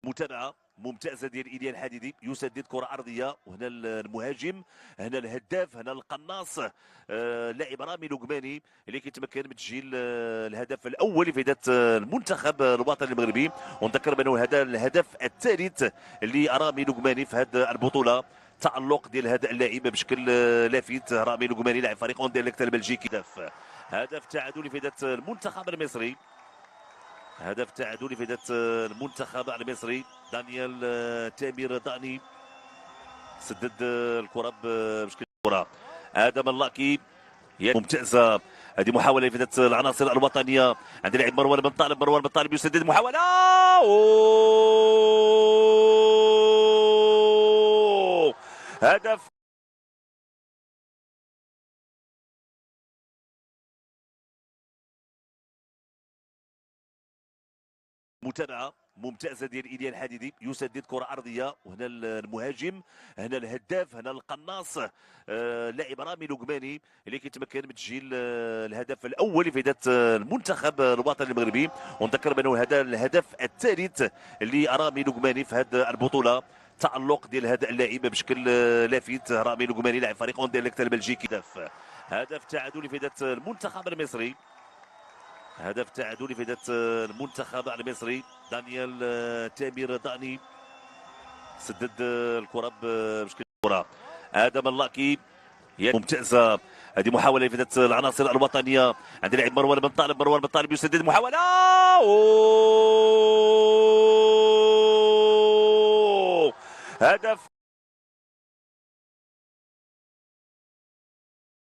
متابعه ممتازه ديال ايليا الحديدي، يسدد كره ارضيه، وهنا المهاجم، هنا الهداف، هنا القناص، اللاعب رامي لقماني اللي كيتمكن من تسجيل الهدف الاول لفائده المنتخب الوطني المغربي. ونذكر بانه هذا الهدف الثالث لرامي لقماني في هذه البطوله. تألق ديال هذا اللاعب بشكل لافت. رامي لقماني لاعب فريق اندرليخت البلجيكي. هدف تعادل لفائده المنتخب المصري. هدف تعادل لفائده المنتخب المصري. دانيال تامر داني سدد الكره بشكل كره. ادم اللاكي ممتازه. هذه محاوله لفائده العناصر الوطنيه عند لاعب مروان بن طالب. مروان بن طالب يسدد محاوله. هدف متابعه ممتازه ديال ايليا الحديدي، يسدد كره ارضيه، وهنا المهاجم، هنا الهداف، هنا القناص، اللاعب رامي لقماني اللي كيتمكن من تسجيل الهدف الاول لفائده المنتخب الوطني المغربي. ونذكر بانه هذا الهدف الثالث لرامي لقماني في هذه البطوله. تألق ديال هذا اللاعب بشكل لافت. رامي لقماني لاعب فريق اندرليخت البلجيكي. هدف تعادل لفائده المنتخب المصري. هدف تعادل لفائده المنتخب المصري. دانيال تامر داني سدد الكره بشكل كره. ادم اللاكي ممتازه. هذه محاوله لفائده العناصر الوطنيه عند لاعب مروان بن طالب. مروان بن طالب يسدد محاوله. هدف